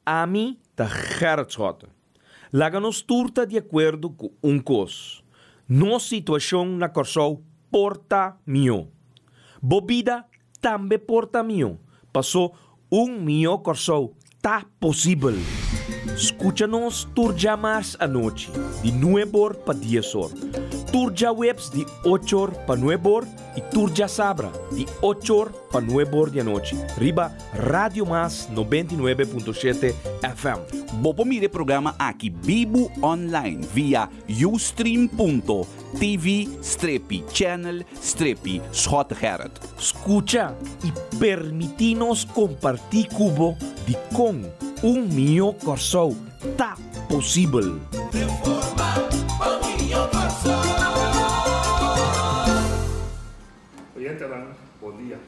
A mim, tá Gerrit Schotten. Laga nos turta de acordo com coisa. Nossa situação na Corsou porta mio. Bobida também porta mio. Passou mio Corsou. Tá possível. Escucha-nos turja mais à noite, de 9 para 10 horas. Turja webs de 8 horas para 9 horas e turja sabra de 8 horas para 9 horas da noite. Riba Radio Mas 99.7 FM. Bopo mire programa aqui Bibo Online via ustream.tv/channel/Schot Gerrit. Escucha e permitinos compartir cubo de com mio Corsou. Tá possível. Oyente, bom dia.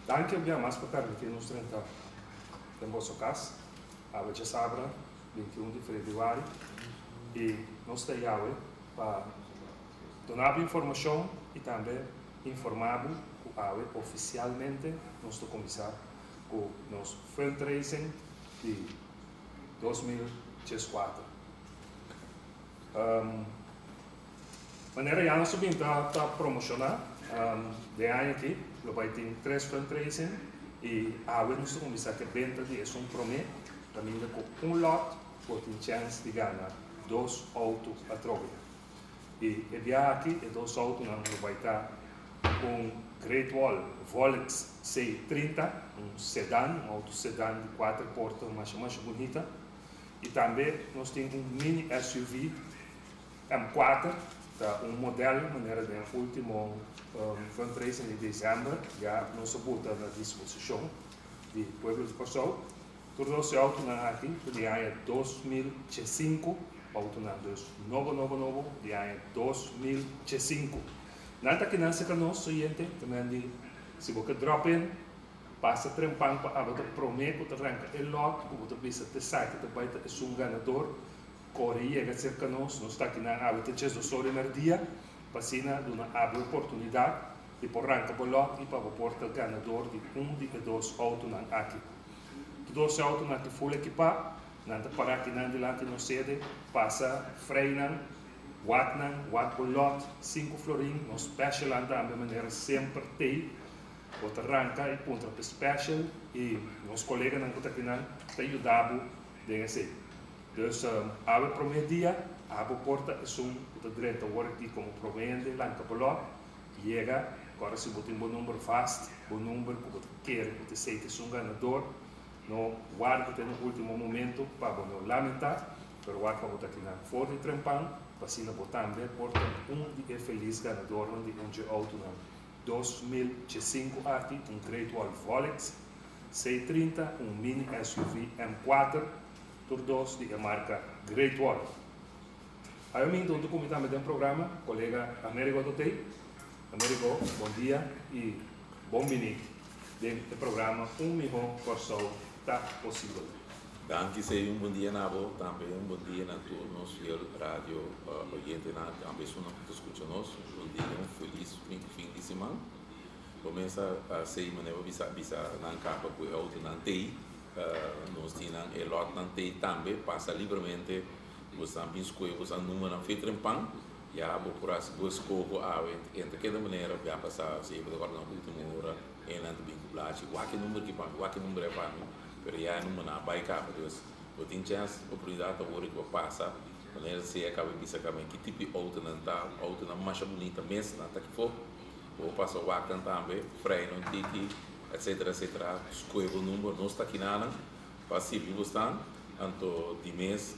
Danke bien mais por permitir-nos entrar em vosso casa. A gente sabra 21 de fevereiro e nós estamos para dar informação e também informar oficialmente nosso começar com nosso fundraising de 2024. Maneira já nós está promocionar de ano aqui, nós vai ter 3 fundraising e nós começar que venda de um promê também com lot por ter chance de ganhar 2 autos a troca. E aqui 2 autos nós vai estar Great Wall Volks C30, sedã, auto sedã de 4 portas, mais bonita. E também nós temos mini SUV M4, modelo, maneira de último fundraising de dezembro, já nós bota na disposição de Pueblo de Corsou. Todo esse auto aqui, de ano 2005, auto novo, de ano 2005. Nada que não seja nosso cliente, também se você drop in, passa trampando para a prometo que arranca o lot, você visa de site, de baita é ganador, correia que cerca nós está aqui na área de 2 horas no dia, passina de uma oportunidade de por arranca o lot e para portar o ganador de de 2 autos aqui. 2 autos aqui full equipado, nada para aqui na delante no sede, passa freio Wat lot, 5 florin, no special anda de maneira sempre tem, outra arranca e ponta para special e nos colegas não está aqui te ajudado desse. Então, a primeiro dia, a porta é o direito agora aqui como provende, lanca por lot, chega, agora se botar um número fast, o número que você quer, que você sei que é ganador, não guarda até no último momento para não lamentar, mas guarda para botar aqui na fora de trampão. Vacina também porta dia feliz ganador de auto 2005 aqui, Great Wall Volks C30, mini SUV M4, todos de marca Great Wall. Aí eu me encontro com o programa, colega Américo Dotei. Américo, bom dia e bom vinho do programa Melhor Corsou tá possível. Danke sei bom dia Nabo, também bom dia a todos os fiel rádio oyente também são que escutam nós, bom dia, feliz fim de semana. Começa a ser maneira bisa na capa com o auto na TI, nós temos o lot na TI também passa livremente, você também escolhe você número na feita em pan, já vou por as duas coisas entre cada maneira já passar sempre agora na última hora, ele não tem vinculado, qualquer número que pan, qualquer número é pan. Pero já não na baixa, então eu tenho chance, oportunidade agora que eu passa, quando se acaba de pensar que tipo de auto não está, auto não mais bonita mesmo, não está que for, vou passar o ar também, freio não tique, etc, escolhe o número, não está aqui nada, passa vivo está, então de mês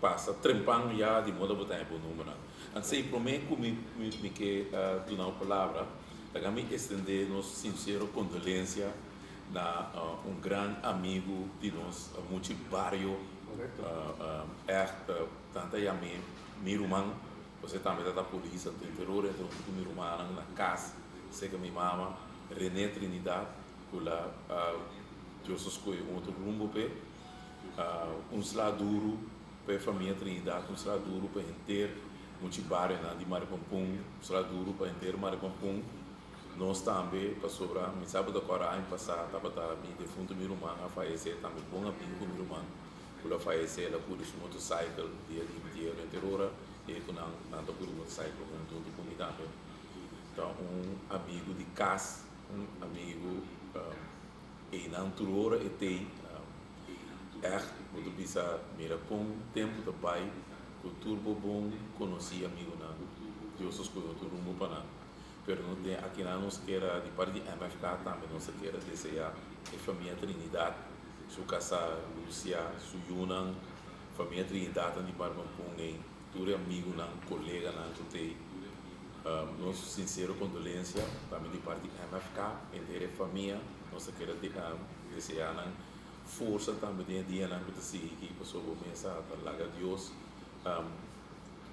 passa trampando já de modo a botar o número. Então se prometo me que tu não palavra, também estender nosso sincero condolência na grande amigo de nós, muito barrio, tanto já meu irmão, você também está da polícia, tem terror entre o meu irmão na casa, sei que minha mama, René Trinidad, que lá, eu escolhi outro rumbo para salário duro para a família Trinidad, salário duro para inteiro, muito barrio de Maripampum, salário duro para inteiro Maripampum, nós também, para sobrar, me sabe da cora ano passado, estava da minha defunto meu irmão a falecer, também bom amigo meu irmão, por a falecer, ela por isso motorcycle, dia 20 horas, e com não por motorcycle, com tudo comunidade. Então, amigo de casa, amigo, e não por hora, e tem, muito bisa, mira, com tempo do pai, o turbo bom, conheci amigo não, Deus os cuidou tudo um para não. Pero aqui não nos queira de parte de MFK também não se queira desejar a família Trinidade, sua casa Lúcia, sua Yunan, família Trinidade de Barbampung, tudo amigo não, colega não, tu tem nosso sincero condolência também de parte de MFK, inteira família, não se queira desejar não força também de dia não que se aqui passou o mensagem da Laga Deus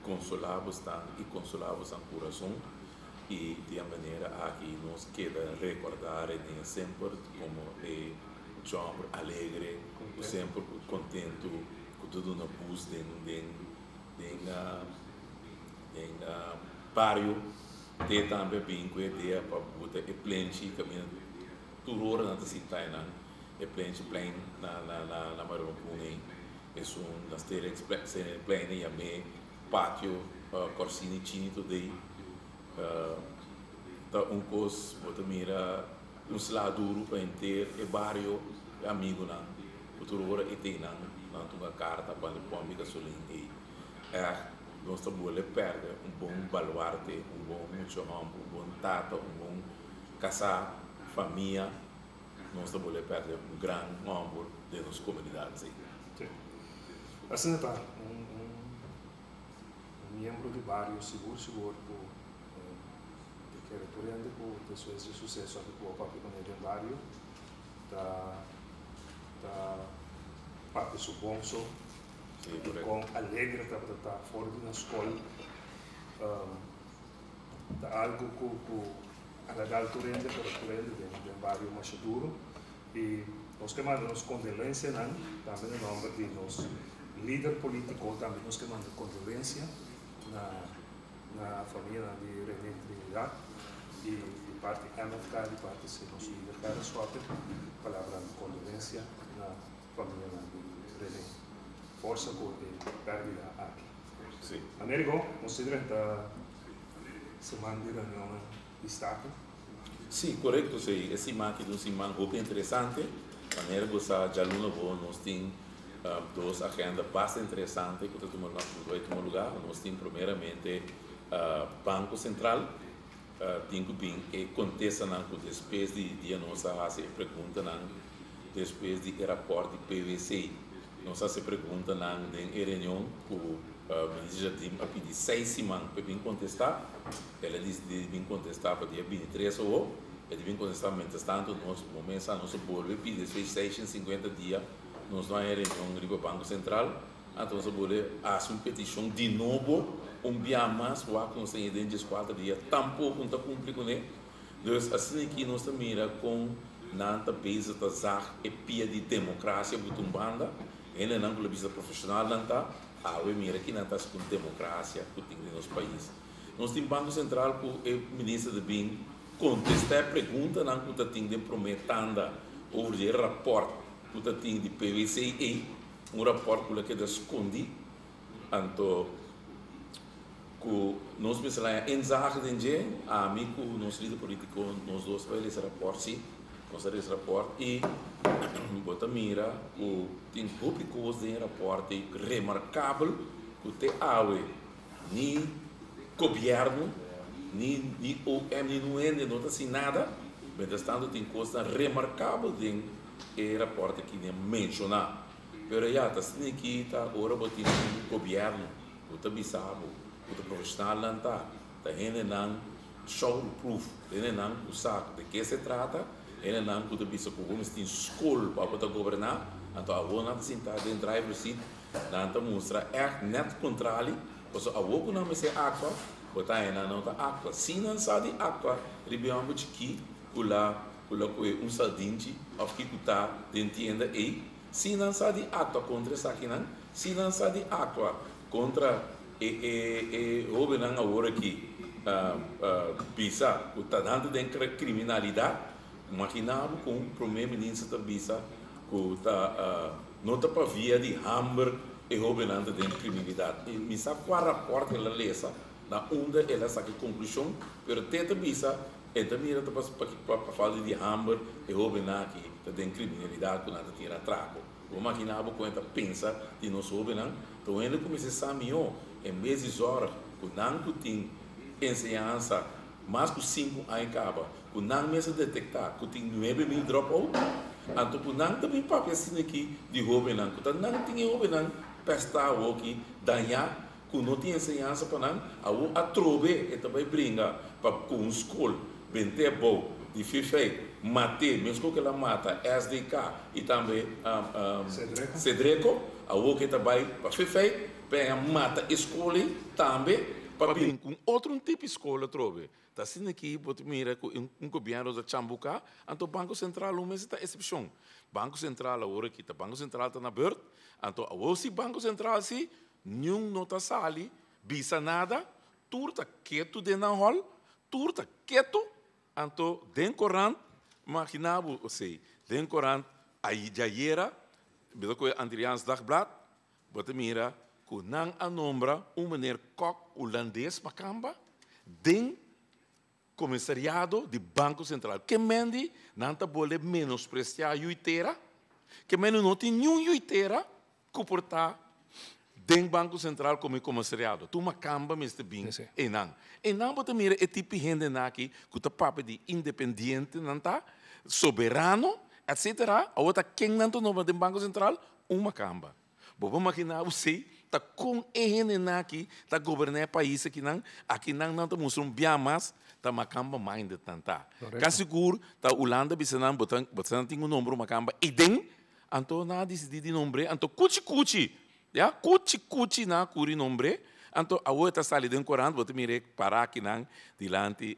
consolávos e consolávos ao coração. E de uma maneira aqui nos queda recordar sempre como é John alegre, sempre contente, com tudo na bus de barrio, de também bem com a ideia para botar e plenchi caminho tudo hora na cidade não e plenchi plain na Marupuni é das terras plain e a me pátio corsini chini today coisa bota mira lado duro para inteiro e barrio amigo não futuro hora e tem não tunga carta para pôr amiga solinho e nós estamos perde bom baluarte bom muito amor bom tato bom casa família nós estamos perde grande amor de nossa comunidade sim. Assim está membro de barrio seguro territoriando por pessoas de sucesso do papel legendário da parte subonso com alegre está fora da escola da algo que a legal turende de barrio mais duro e nós que mandamos condolência também no nome de nosso líder político também nós que mandamos condolência na família de René Trinidad e de parte MFK, de parte de nosso líder Carlos Swapper, palavra de condolência na família de René. Força por pérdida aqui. Sim. Américo, considera que semana de reunião destaque? Sim, correto, sim. Esse semana é uma semana muito interessante. Américo, já nós temos duas agendas bastante interessantes que vai tomar lugar. Nós temos primeiramente Banco Central, tem que contesta com depois de dia nós fazer pergunta depois de rapport de PVC. Nós fazer pergunta em reunião com o ministro Jardim a pedir 6 semanas para vir contestar. Ela disse de vir contestar para dia 23 ou ele vem contestar menos tanto nós momento nós bolve pedir 650 dias nós não é reunião do Banco Central. Então, nós vamos fazer uma petição de novo, dia mais, que nós temos dentro de 4 dias, tampouco não está cumprindo com ele. Então, assim que nós mira com nanta país da ZAR e pia de democracia, butumbanda, ele não é visa profissional, não está, mira que não está com democracia, que tem no nosso país. Nós temos Banco Central, que o ministro de BIM contestar a pergunta, não que tem de prometanda, ou de rapport, que tem de PVCI, rapport que é esconde, então, que nós pensamos em zaga de amigo, nosso líder político, nós dois vai esse rapport, sim, nós esse rapport e bota mira, o tem públicos de rapport remarcável, que tem nem governo, nem OM, nem não tem nada, mas tanto tem coisa remarcável de rapport que nem mencionar. Pero já está assim que está agora botando o governo, o tabisabo, o profissional não está ainda não show proof, ainda não o saco de que se trata, ainda não o tabisabo como tem escola para poder governar, então agora não está dentro do driver seat, não está mostra net contrário, porque agora não me se aqua, botar ainda não está aqua, se não sabe aqua, ribeirão de aqui, lá saldinho, of que está dentro da aí se não sabe água contra essa aqui não, se não sabe água contra o benang agora aqui bisa, o tanto de criminalidade, imaginava com o primeiro-ministro da bisa, que não está para via de Hamburg e roubando de criminalidade. E me sabe qual rapport ela lesa, na onde ela sabe a conclusão, mas tenta bisa, então mira para falar de Hamburg e roubando aqui, de criminalidade, que nada tira trago. O imaginava com ela pensa de nós roubando, então ele começa a saber, em meses horas, que não tem ensinança, mais que 5 anos acaba, que não mesmo detectar, que tem 9.000 dropout, então que não também papel assim aqui de roubando, que não tem roubando, prestar o que danhar, que não tem ensinança para não, a trove e também brinca para com escola, bem bom, de fefe, mate, mesmo que ela mata, SDK e também Cedreco, a que também para fefe, para mata escola também, para vir com outro tipo de escola, trove. Está assim aqui, você mira, um governo da Chambuca, então o Banco Central, uma está exceção. Banco Central, agora aqui, o Banco Central está na beurt, então, o Banco Central, se nenhum nota sali, bisa nada, turta quieto de na hall, turta quieto, então, den corante, imaginava, ou seja, den corante, aí já era, bilo que Andriaans Dagblad, você mira, que não anombra meneer Kok holandês macamba, den comissariado do Banco Central. Que mendi não está pode menospreciar a juiteira, que menos não tem nenhum juiteira que portar den Banco Central como comissariado. Tu macamba Mr. Bing e não. E não pode mira é tipo de gente aqui que está papo de independente, não tá soberano, etc. A outra quem não está no Banco Central, macamba. Vamos imaginar você tá com ele aqui, tá governando o país aqui não tá mostrando bem mais, tá macamba minded tanta. Caso seguro, tá Holanda bisanam botando tem um número macamba e den, então na decidi de nome, então cuchi, já cuchi na curi nome, então a outra sala de corante, botar mire para aqui não, dilante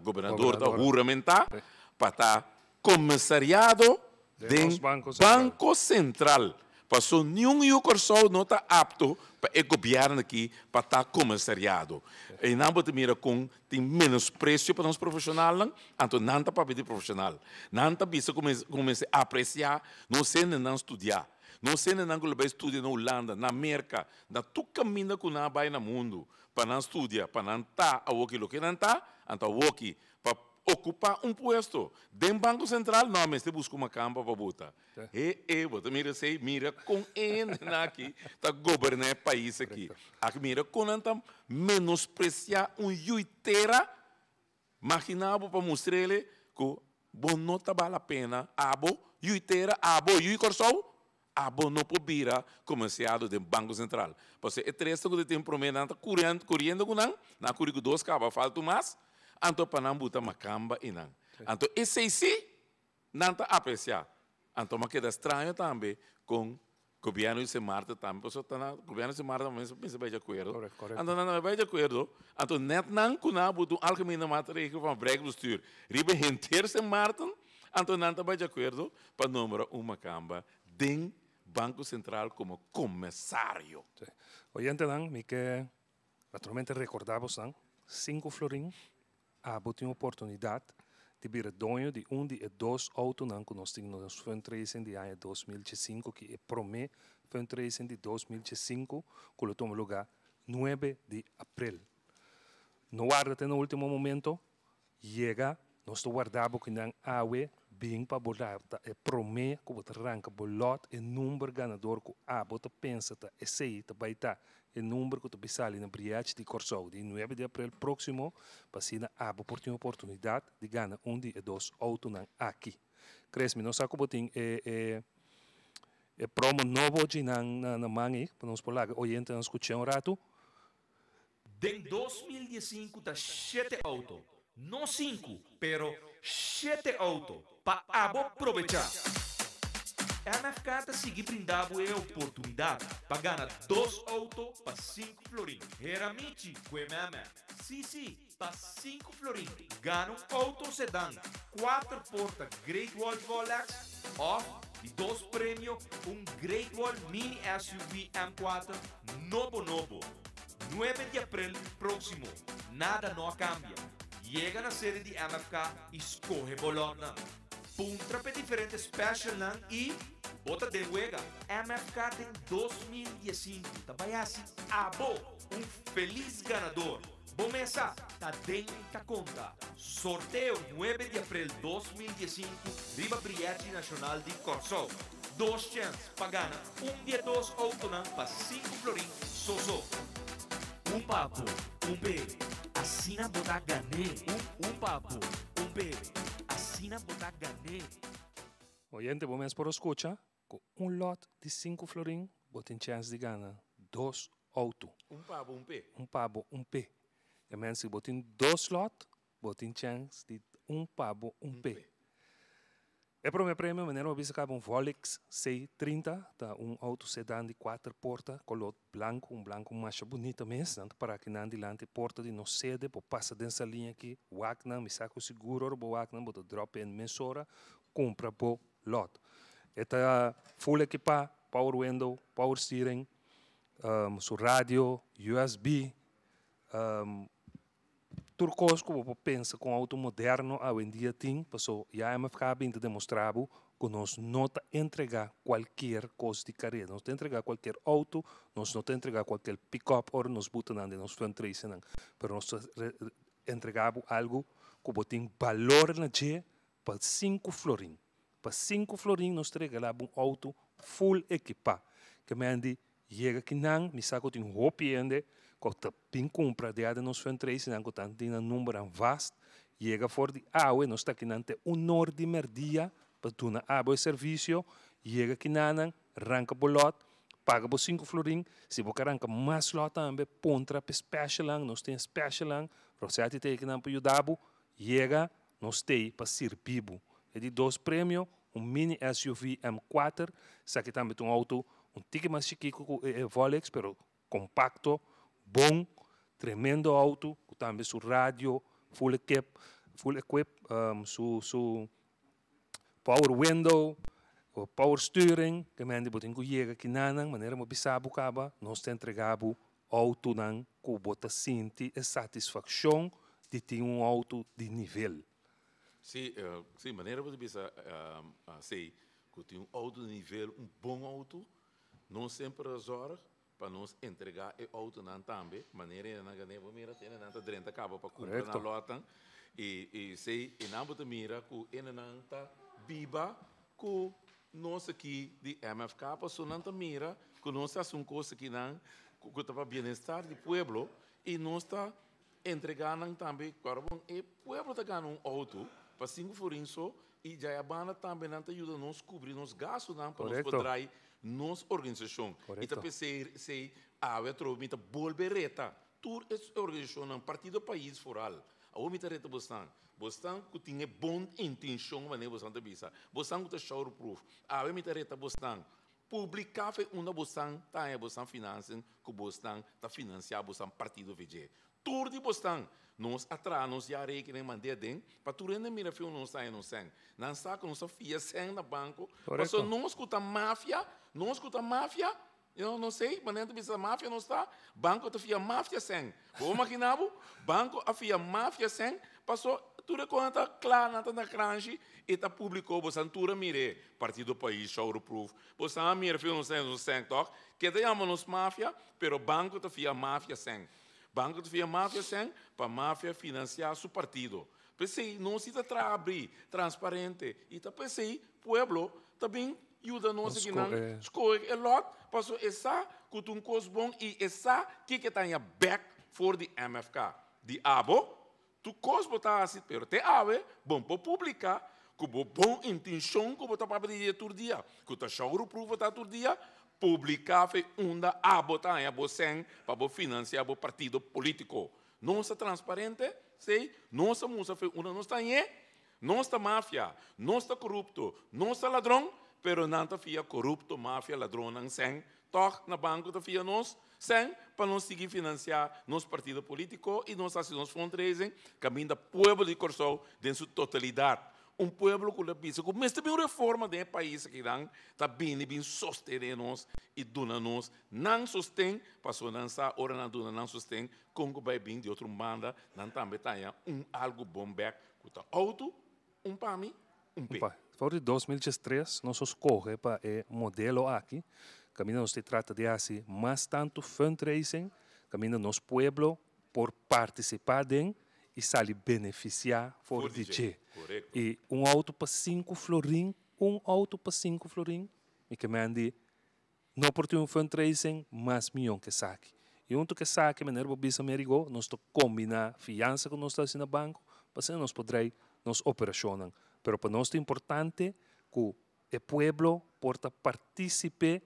governador da juramentar, para tá comissariado do Banco Central. Passou nenhum corso não está apto para o governo aqui para estar comissariado. E não pode mirar com tem menos preço para os profissionais, então não está para pedir profissional. Não está para começar a apreciar, não sei não estudar. Não sei não que vai estudar na Holanda, na América, na todo caminho que não vai no mundo, para não estudar, para não estar aquilo que não está, então aqui para ocupar puesto. Dentro do Banco Central, não, mas você busca uma campa para botar. Você mira com ele aqui, está governando o país aqui. Aqui mira com ele, menospreciar juiteira, imaginava para mostrar ele que não vale a pena, juiteira, juicorsou, não pode virar comerciado do Banco Central. Porque é três que tem promessa, correndo com não, na curico 2 cava, falta mais, então, para não botar macamba e não. Então, esse sim, não está a apreciar. Então, mas queda estranho também com o governo de Marta também. Porque o governo de Marta também se vai de acordo. Correto. Então, não vai de acordo. Então, net não com nada, botar algemene maatregelen van bestuur. Ribe inteiro de Marta, então não vai de acordo para número macamba do Banco Central como comissário. Oyente, me que naturalmente recordamos 5 florim. Tem oportunidade de vir dono de e 2 autos que nós temos nos fundraising de ano 2005, que é promê fundraising de 2005, que toma lugar 9 de abril. No guarda no último momento, chega, nós guardamos que não há bem para bolar, é promê que você arranca bolot e número ganador que você pensa, esse aí vai estar o número que tu sale na Briach de Corsou, de 9 de abril próximo, para se a oportunidade de ganhar de 2 autos aqui. Cresce, nós sabemos que é promo novo de na manhã, para nós falar, oyente, nós escutamos rato. Em 2015 tá 7 autos, não 5, pero 7 autos, para aproveitar. MFK está seguindo brindando a oportunidade para ganhar 2 autos para 5 florim. Realmente, sim, para 5 florim. Ganha auto sedã, 4 portas Great Wall Rolex, ou de 2 prêmios, Great Wall Mini SUV M4 novo. 9 de abril próximo, nada no cambia. Llega na sede de MFK e escoge bolona. Punta para diferentes special e bota de huega. MFK tem 2015. Tabayasi abo, feliz ganador. Bomesa, tá dentro da conta. Sorteio 9 de abril 2015, Riva Briete Nacional de Corsol. 2 chances para ganhar dia 2 autonan para 5 florin soso. Papo, B. Assina botar ganê. Papo, B. Assina botar ganê. Oyente, vamos por escucha. Com lot de 5 florin, botem chance de ganhar 2 autos. Pabo, P. Pabo, P. E mensen botem 2 lot, botem chance de pabo, P. E para o meu prêmio, maneira eu acaba Volix C30, tá auto sedã de 4 portas, color branco, branco mais bonito mesmo, para que não adiante porta de não sede, para passar dessa linha aqui, Wagner, me saco seguro, para Wagner, para drop em mensura, compra por lot. Eta full equipa, power window, power steering, su rádio, USB, turcos que você pensa com auto moderno hoje em dia tem, passou já é MFK bem demonstrado que nós não entregar qualquer coisa de carreira, nós entregar qualquer auto, nós não entregar qualquer pick-up ou nós botamos onde nós fazemos três, mas nós entregamos algo que tem valor na dia para 5 florin. Para 5 florin nós entregamos auto full equipado, que me ande chega aqui não, me saco tem roupa ainda. Quando tem compra de área nos fentreis, não tem um número vasto, chega fora de água, nós está aqui não tem honor de merdia para tu na água e serviço, chega aqui não, arranca bolot, paga por 5 florin, se você arranca mais lot também, pontra para special, nós tem special, Rosati tem que não para ajudar, chega, nós tem para servir. É de 2 prêmios, mini SUV M4, isso aqui também tem auto, tique mais chiquito que o Volix, pero compacto, bom, tremendo auto, também su rádio, full equip, su power window, power steering, que me ande botem que chega aqui nanang, maneira mo bisabu kaba, nós te entregamos auto nang que bota sente a satisfação de ter auto de nível. Sim, maneira você bisa sei que tem auto de nível, bom auto, não sempre as horas para nos entregar o auto não também, maneira na ganhar mira tem nanta 30 cabo para comprar na lota e sei e não botar mira que não tá biba que nós aqui de MFK passou nanta mira que nós faz coisa aqui não que tá para bem-estar do pueblo e nós tá entregando também para bom e pueblo tá ganhando auto para 5 forinso e já a banda também não ajuda nos cobrir nos gastos não para nós poder nos organização. E também sei a outra bolbereta. Tur é organização partido país foral. A outra reta Bostan que tinha boa intenção maneira Bostan da bisa. Bostan que tá show proof. A outra reta Bostan publicar foi uma Bostan tá é Bostan financiando que Bostan tá financiar Bostan partido VG. Tur de Bostan nós atrás nós já requerem mandar dentro para tu render mira fio não sai não sem não saca não sofia sem na banco passou não escuta máfia eu não sei mas dentro dessa máfia não está banco tá fia máfia sem vou imaginar banco a fia máfia sem passou tudo conta claro na crunch e tá publicou você antura mire partido país show proof você mira fio não sem toque que te chamamos máfia pero banco tá fia máfia sem banco de via máfia sem para máfia financiar seu partido. Pensei, não se está abrir transparente e tá pensei, pueblo também ajuda nós aqui não escolhe o lot passou essa que tem coisa bom e essa que está em back for the MFK de abo tu coisa botar assim pero te ave bom para publicar com bom intenção que botar para pedir todo dia que tá show proof botar todo dia publicar foi onda a botar em você para financiar o partido político. Não está transparente, sei? Não está música foi uma não está em, não está máfia, não está corrupto, não está ladrão, pero não está fia corrupto, máfia, ladrão não sem. Toc na banco está fia nós sem para nós seguir financiar nosso partido político e nós assim nós fundraising caminho da povo de Corsol em sua totalidade. pueblo que pisa, como esta bem reforma de país que dan, tá bem sostenernos e dona-nos, não sustém, passou não sa, ora não dona não sustém, como vai bem de outro banda, não também tenha algo bom back, que tá auto, para mim, pé. Fora de 2003, nós escolhe para o modelo aqui, caminho nos trata de assim, mais tanto fundraising, caminho nos pueblo por participar de e sair beneficiar for DJ. Correto. E auto para 5 florim, auto para 5 florim, e que mande não por ter fundraising, mais milhão que saque. E que saque, maneira bobisa amerigo, nós combinar fiança que nós estamos no banco, para nós poder nos operacionar. Pero para nós é importante que o pueblo porta participe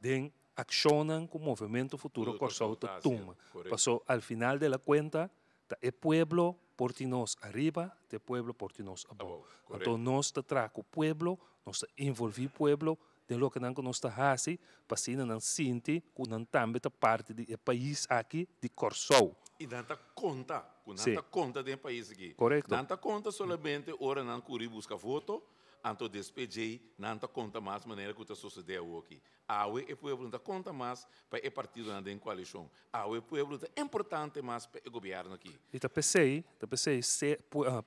de accionan com o movimento futuro Corsou toma. Passou al final da conta, o pueblo porta nós arriba, o pueblo porta nós abaixo. Então nós trago o pueblo, nós envolver o pueblo, de lo que nós está fazendo, para assim não sentir que não também é parte do país aqui de Corsou. E danta conta, nanta conta do país aqui. Correto. Nanta conta somente ora não curi busca voto, anto despejei, nanta conta mais maneira que está sucedendo aqui. Awe e pueblo nanta conta mais para o partido andar em coalição. Awe pueblo é importante mais para o governo aqui. E tá pensei,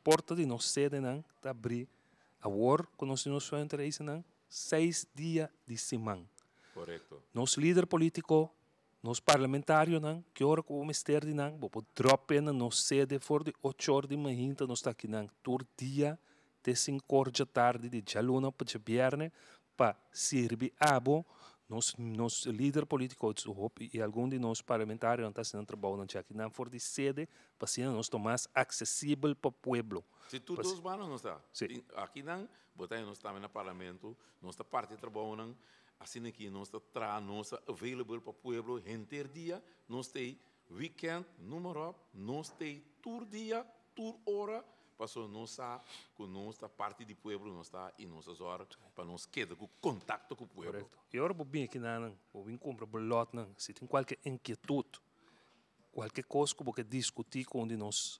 porta de nós sede não, tá abrir a war com nós fazemos não, 6 dias de semana. Correto. Nos líder político nos parlamentários, que hora que o ministério não, vou drop na nos sede for de 8 horas de manhã, nós está aqui não, todo dia, de 5 horas da tarde, de jaluna para viernes, para servir abo, nos líder político e algum de nós parlamentários estão sendo trabalhando aqui não for de sede, para ser nós mais acessível para o povo. Se tudo os manos não está. Sim. Aqui não, botar nós estamos no parlamento, nós está parte de trabalho assim aqui nós está nós available para o povo inteiro dia, nós tem weekend, número, nós tem tour dia, tour hora, passou nós com nós parte do povo, nós está e nossas horas para nós quedar com contato com o povo. Correto. E agora vou vir aqui não, vou vir comprar bolot não, se tem qualquer inquietude, qualquer coisa que você discutir com nós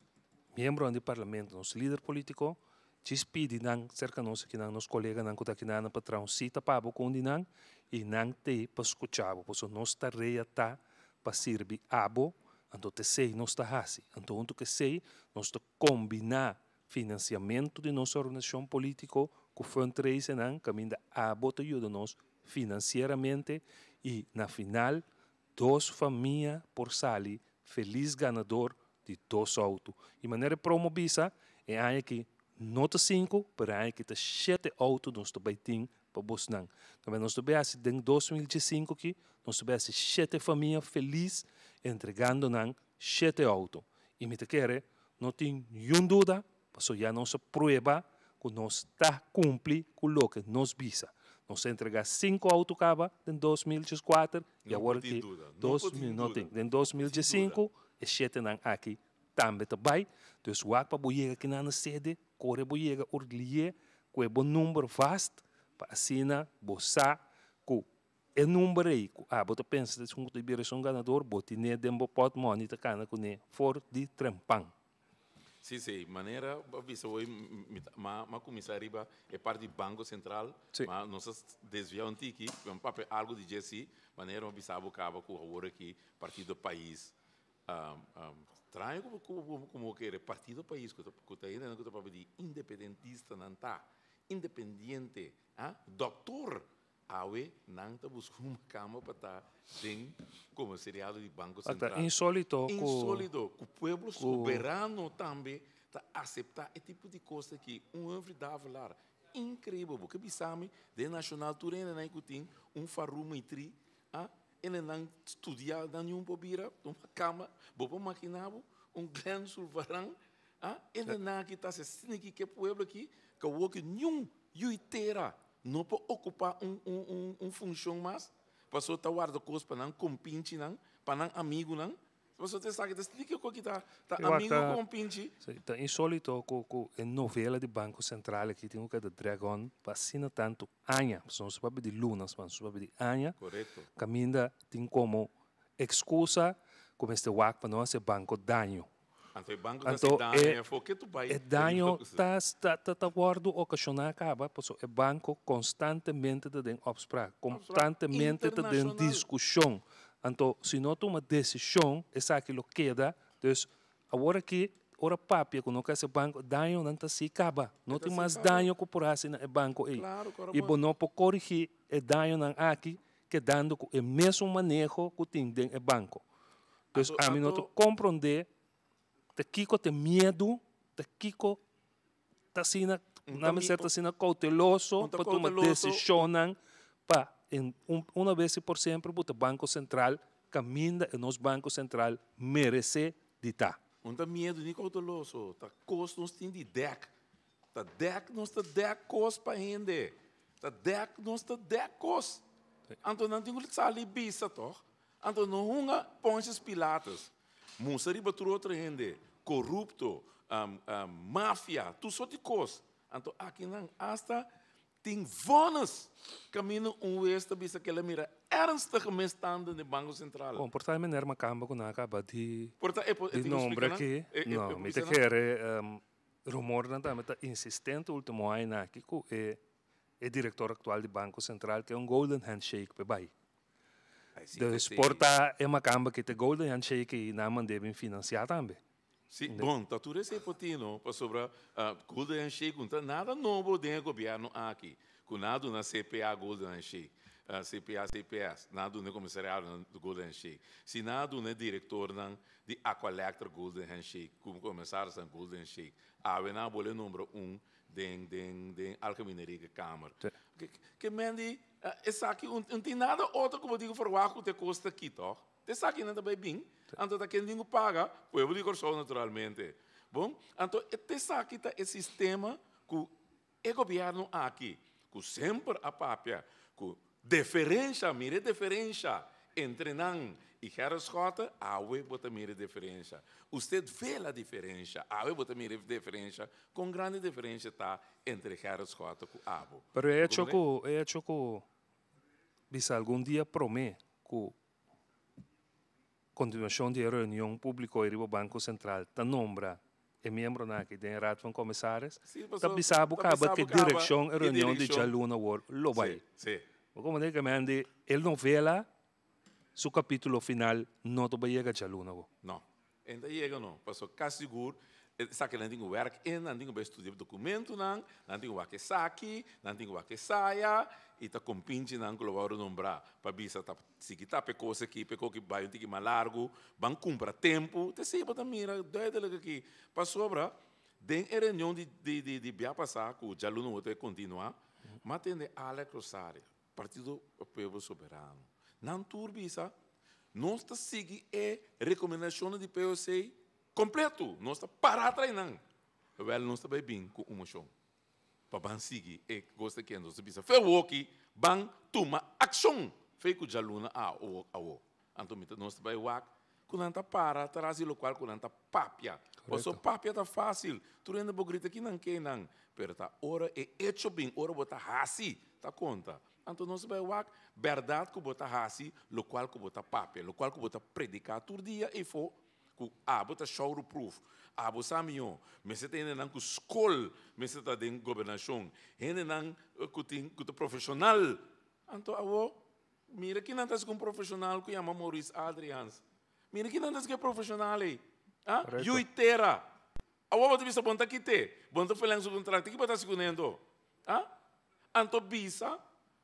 membros do parlamento, nos líder político, despide não cerca nós aqui não, nos colegas não que aqui não para transita para o com não e não te para escutar, porque nós tarefa tá para servir abo, então te sei nós está assim, então onde que sei nós está combinar financiamento de nossa organização política com fundraising não, caminho abo te ajuda nós financeiramente e na final 2 famílias por salir feliz ganador de 2 autos. E maneira promovida é aí que nota 5, para aí que 7 autos nós também tem para Bosnan. Também nós também assim em 2015 que nós também 7 famílias felizes entregando 7 autos. E me te quer, não tem nenhuma dúvida, porque já nossa prova que nós está cumprir com o que nós visa. Nós entregamos 5 autos em 2014 e agora que em 2015 e 7 aqui também também. Então, o que para chegar aqui na sede, corre para chegar orgulho, com um número vasto, para assim, você com o número aí, você pensa que você é um ganador, você tem tempo pode monitor com ele for de trampang. Sim, maneira, mas comissário é parte do Banco Central, mas nós desviamos aqui, algo de Jesse, maneira, uma bisabo acaba com o aqui, partido do país. Trai como que é partido do país que está ainda não está para pedir independentista não está independente doutor awe não está buscando uma cama para estar em comissariado do Banco Central insólito que o povo soberano também está aceitar esse tipo de coisa que homem dá a falar incrível porque bisame de nacional turena não tem farru maitri ele não estudia nenhum bobira, uma cama, bobo maquinavo, grande sulvarão, ele não que está se aqui que pueblo aqui, que o que nenhum yuitera não pode ocupar função mais, passou a guardar coisas para não compinche não, para não amigo não. Você sabe que explica o que está amigo com pinche. Está insólito com a novela do Banco Central aqui tem de Dragon, vacina tanto anha, são só de lunas, mas só de anha. Correto. Caminda tem como excusa como este WAC para nós é banco danho. Então, o banco Então, está é daño está guardo ocasionar acaba, porque o banco constantemente tem opspraak, constantemente tem discussão. Então, se não toma decisão, essa aquilo queda. Então, agora que ora papia quando esse banco daño não está se acaba, não tem mais daño que por assim no banco aí. E bom não pode corrigir o daño não aqui que dando o mesmo manejo que tem no banco. Então, a mim não compreender te kiko te medo, te kiko ta sina na certa sina cauteloso para tomar decisão para uma vez e por sempre o Banco Central caminha e nos Banco Central merece de tá. Não tem medo nem cauteloso, tá custo nos tem de deck, tá deck nos tá deck cos para render, tá deck nos tá deck cos. Então não tem que sair bisa toch, então não hunga ponches pilatos. Musari baturo outra rende, corrupto, máfia, tudo só de coisa. Então, aqui não, hasta tem vonas caminho oeste, bisa que ela mira, ernstig misstanden no Banco Central. Bom, por tal maneira, uma camba que não acaba de nome aqui, não, me te quer, rumor não está, mas insistente, último ano aqui, que é diretor atual do Banco Central, que é golden handshake, pai. Dus porta é uma camba que te golden handshake e não devem financiar também. Sim, bom, tá tudo esse potino para sobre golden handshake, não tá nada novo dentro do governo aqui, com nada na CPA golden handshake, CPA CPS, nada no comissariado do golden handshake, se nada no diretor de Aqualector golden handshake, como começar a golden handshake, na bolha número 1 den alcamineria Câmara. Que mendi essa aqui não tem nada outro como digo for o que custa aqui, toch? Essa aqui não também bem, então tá quem ninguém paga, pois eu digo só naturalmente. Bom, então essa aqui tá esse sistema que o governo aqui, que sempre a papia, que diferença, mire diferença entre nan e Gerard Schotten, awe bota mire diferença. Você vê a diferença, awe bota mire diferença, com grande diferença está entre Gerard Schotten e Abo. Pero é hecho que bisa algum dia promete que continuação de reunião pública do Banco Central ta nombra e membro aqui da Raad van Commissaris, ta bisa acaba que direção e reunião de Jaluna World lo vai. Sim. Como digo que mande ele novela su capítulo final não te vai chegar a Jaluna. Não. Ainda chega não, passou quase seguro. Sabe que não tem que work in, não tem que estudar documento, não tem que saque, não tem que saia, e tá com pinche não que lo nombrar para bisa tá se que tá coisa aqui, que vai ter que mais largo, ban compra tempo, te sei para mira, doida aqui, para sobra, den reunião de bia passar que o Jaluna vai continuar, mas tem Alex Rosário, Partido Povo Soberano. Não turbisa, nós está seguindo a recomendação de POC completo, nós está parado aí não. Well, nós está bem com uma show. Para seguir e gosta que nós bisa foi o que ban toma ação, foi com Jaluna a o. Então nós está bem o que não está para atrás do qual que não está papia. Porque papia está fácil, tu ainda vou gritar que não quer não, pero tá hora é hecho bem, hora botar assim, tá conta. Então nós vai o verdade que bota assim, lo qual que bota papel, lo qual que bota predicar todo dia e for que bota show proof, abo samio, mas você tem nan que escola, mas você tá dentro governação, ainda nan que tem profissional. Então abo mira que não tá com profissional que chama Maurice Adrians. Mira que não tá com profissional aí, Juitera. Abo bota bisa bonta kite, bonta falang su contrato que bota segundo, Então bisa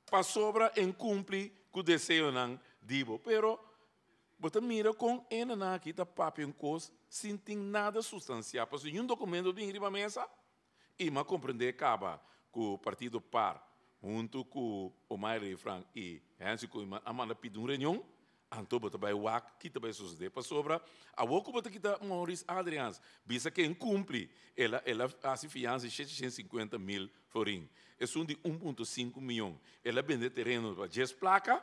para sobra em cumprir com o desejo não digo, pero você mira com ena aqui da papel em coisa sem ter nada substancial, porque um documento vem riba mesa e mas compreender acaba com o partido par junto com o Maire Frank e Hansi com a manda pedir uma reunião, então você vai o que também suceder para sobra a pouco você kita Maurice Adrians bisa que incumpre ela hace fiança de 750 mil florim. É de 1,5 milhão. Ela vende terreno para 10 placas,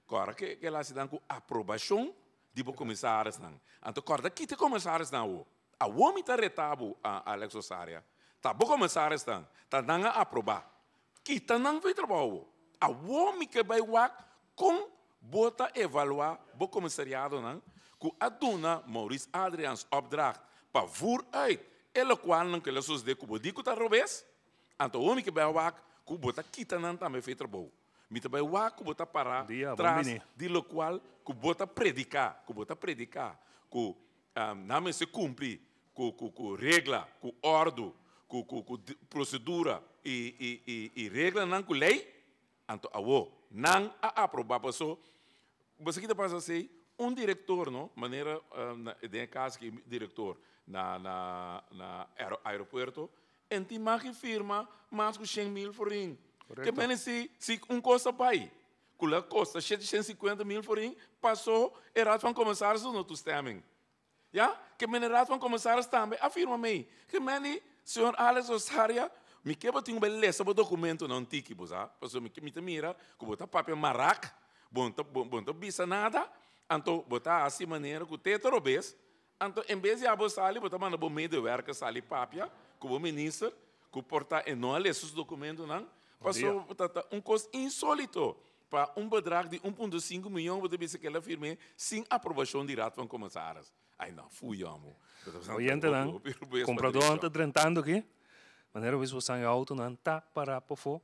agora que ela se dá com aprovação de comissários. Então, agora que te comissários não, a homem está retado a Alex Rosário. Tá bom comissários não, tá dando a aprovar. Que tá não vai trabalhar. A homem que vai com bota evaluar o comissariado não, que a dona Maurice Adrians opdracht para voer uit. Ele kwam dan que sos de kubo diku ta robes. Anto omi que bij wak kubo ta kita nan ta me feiter bou. Mita bij wak kubo ta para tras di lo qual kubo ta predicar, ku name se cumpri, ku regla, ku ordo, ku procedura e regla nan ku lei. Anto awo nan a aprobar paso. Você que passa assim, diretor, não? Maneira de caso que diretor na aeroporto, enti mag firma mais que 100 mil forinhos. Que bem se custa pai, que custa 750 mil forinhos, passou raad van commissaris no toestemming. Ja, que bem raad van commissaris também afirma me, que bem senhor Alex Osaria, me que botinho beleza o documento não tiki bosa, passou me mira, que botar papel marac, bonta bisa nada, anto botar assim maneira que teto robes. Então, em vez de abo sali, botar manda bom meio de werk sali papia, como ministro, que porta e não lê esses documentos não, passou botar custo insólito para bedrag de 1,5 milhão, botar bisa que ela firme sem aprovação de raad van commissaris. Ai não, fui amo. Oyente não, comprador anda drentando aqui, maneira vis você em auto não tá para pofo,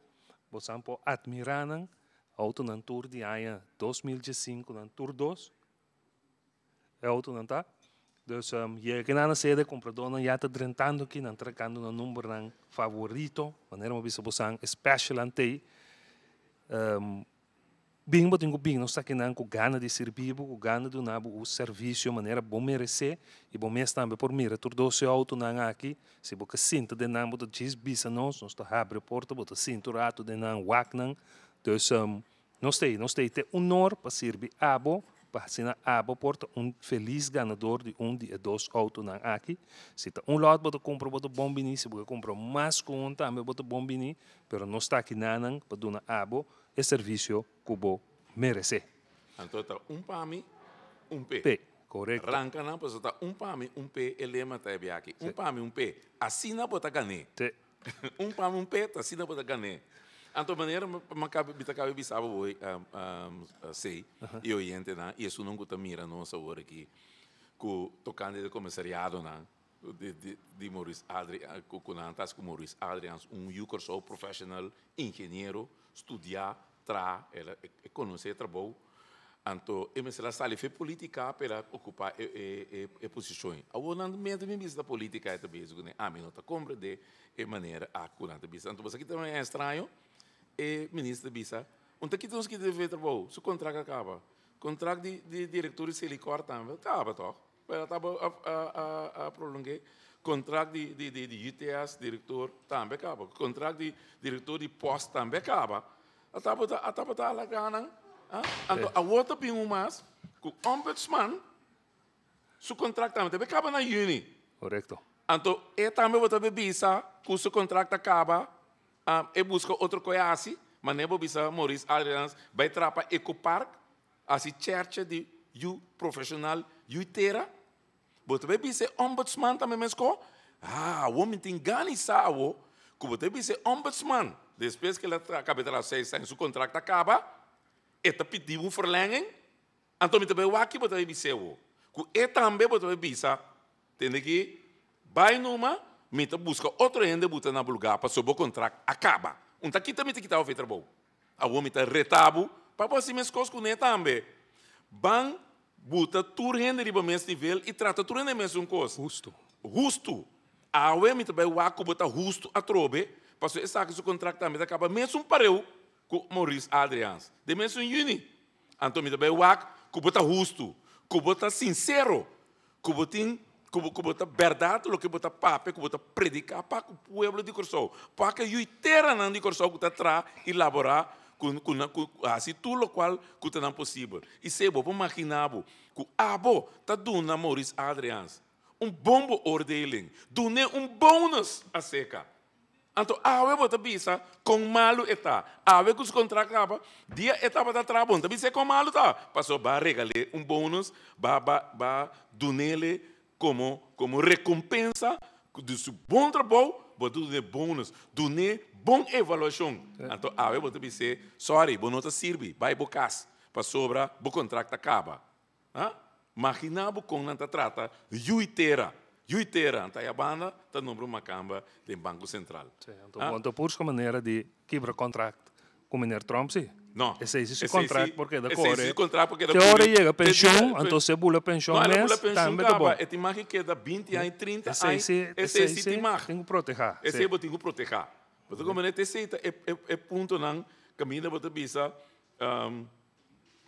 você pode admirar não, auto não tour de ano 2005 não tour 2, auto não tá. Dus je kan aan de comprador não já está drentando aqui, não trocando um número não favorito, maneira uma vez você special ante, bem botinho bem, não está aqui não com gana de servir, com gana de dar o serviço, maneira bom merecer e bom mês também por mim, tur 12 auto não aqui, se você sinta de não botar diz bisa nós está abre a porta, botar cinturado de não wak não, dus não sei ter honor para servir abo. Para assinar abo porta feliz ganador de de 2 autos na aqui. Se tá lado bota compra bota bombini, se você compra mais conta, também bota bombini, pero não está aqui nada para dar abo e serviço que você merece. Então tá pami, P. P, correto. Ranca não, mas tá pami, P, ele mata é aqui. Pami, P. Assina bota ganhar. Pami, P, assina bota ganhar. Então, maneira, cabe bisava hoje, sei, e oriente, né? E isso não está mira nossa hora aqui, com tocando de comissariado, né? De Maurice Adrian, com antas com Maurice Adrian, sou profissional, engenheiro, estudar, conhecer trabalho. Então, eu me sei lá, fez política para ocupar posições. Eu não me lembro da política, né? Mas não está compreendendo de maneira a curante bisa. Então, você aqui também é estranho. E ministro Bisa, onde que temos que dever trabalhar? Se o contrato acaba, contrato de diretor se ele corta, acaba toch? Para a prolongar, contrato de UTS diretor também acaba, contrato de diretor de posto também acaba. Atapa a gana, então a outra pingo mais, o ombudsman, se o contrato também acaba na juni. Correto. Então também outra Bisa, que o seu contrato acaba. E busca outro coisa assim, mas nem bisa Maurice Adrians vai trapa Ecopark, assim church de profissional inteira. Você vai bisa ombudsman também mesmo. O homem tem ganho sabe, que você bisa ombudsman. Depois que ele acaba de 6 anos, o contrato acaba, ele pediu verlenging. Então você vai aqui, você vai bisa o. Que também você vai bisa, tem que vai numa mita busca outro ende buta na lugar para sobre o contrato acaba. Aqui também tem que estar feito bom. A homem está retabo para você mesmo coisas com ele também. Ban buta tur rende riba mesmo nível e trata tur rende mesmo coisa. Justo. A homem também o aco buta justo a trobe para você saber que o contrato também acaba mesmo pareu com Maurice Adrians. De mesmo em juni. Então também o aco que buta justo, que buta sincero, que buta verdade, o que buta papo, que buta predicar para o povo de Corsol, para que eu inteira não de Corsol que está atrás e elaborar assim tudo o qual que não possível. E se você imaginar que abo está dando a Maurice Adrians bom ordeling, dando bônus a seca. Então, a você bisa com malo está, a você que os contratos acaba, dia etapa da trabalho, também se com malo tá, passou para regalar bônus, para donele como recompensa de seu bom trabalho, botar de bônus, donar bom avaliação. Então, a você tem que dizer, sorry, você não serve, vai bocas, para sobra, o contrato acaba. Imaginava com não trata, Juiteira, tá a banda, tá número macamba do Banco Central. Sim, então por essa maneira de quebrar contrato com o Mr. Trump, sim. Não. Esse é esse contrato porque da Core. Esse contrato porque da Core. Se hora chega a pensão, então se bula pensão mês, também tá bom. Esse imagem que da 20 anos, 30 anos, esse imagem. Tem que proteger. Esse eu tenho que proteger. Porque como ele esse é ponto não caminho bota bisa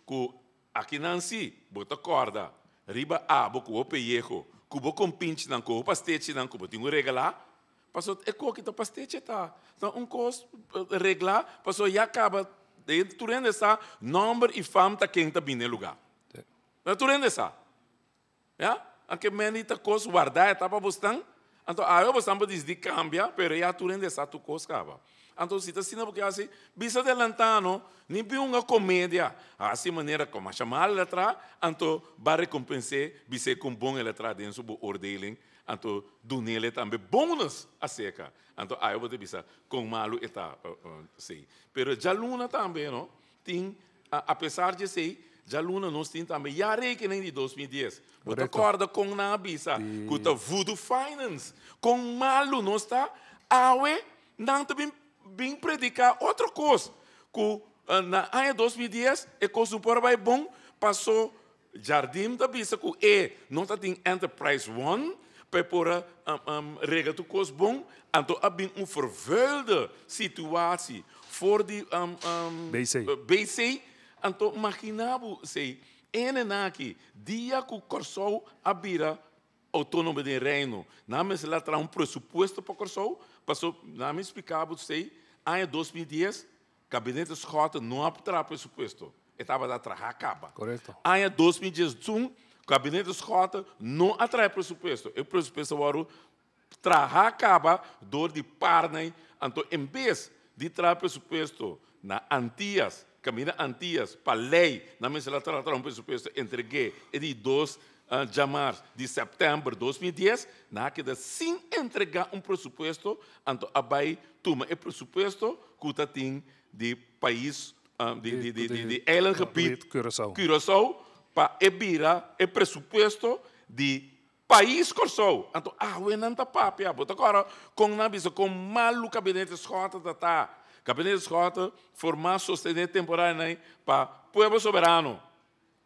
que aqui não se bota corda, riba boco o pellejo, cubo com pinche não com pastete não cubo tenho regalar. Passou é co que tá pastete tá. Então cos reglar, passou já acaba tu rende essa número e fama tá quem tá bem no lugar. Tu rende essa. Já? Anche menita cos guardar tá para bostan. Então eu bostan para dizer cambia, pero já tu rende essa tu cos cava. Então se tá sina porque assim, bisa de lantano, nem bi uma comédia, assim maneira como chamar ela atrás, então vai recompensar bisa com bom ela atrás dentro do ordeling. Então, do nele também bônus a seca. Então, eu vou te dizer, com malo está, sei. Pero já luna também, não? Tem, apesar de ser, já luna nós tem também, já requenem de 2010. Você acorda com na bisa, com o Voodoo Finance. Com malo nós está, não também bem predicar outra coisa. Com na ano 2010, é coisa super bom, passou Jardim da bisa, com não está tem Enterprise One, para regar tu coisa bom, então há bem vervuilde situatie voor die BC. Então imaginava se aqui dia que o Corsou abira autônomo de reino, não me se lá traz pressuposto para Corsou, passou não me explicava sei, ano 2010, gabinete Schott não aptra pressuposto, estava da trabalhar capa. Correto. Ano 2011 o gabinete Schott não atrai pressuposto. O pressuposto agora trabalha acaba dor de parnai. Então, em vez de trazer pressuposto na Antillas, caminha Antillas, para lei, na mesa ela traz pressuposto entregue e de 2 de setembro de 2010, na que sem entregar pressuposto, então vai tomar o pressuposto que tem de país de Eiland Gebied, Curaçao, para evitar o pressuposto de país Corsou. Então, we não está papia. Agora, com malo gabinete Schott, gabinete Schott formar sostener temporário para povo soberano.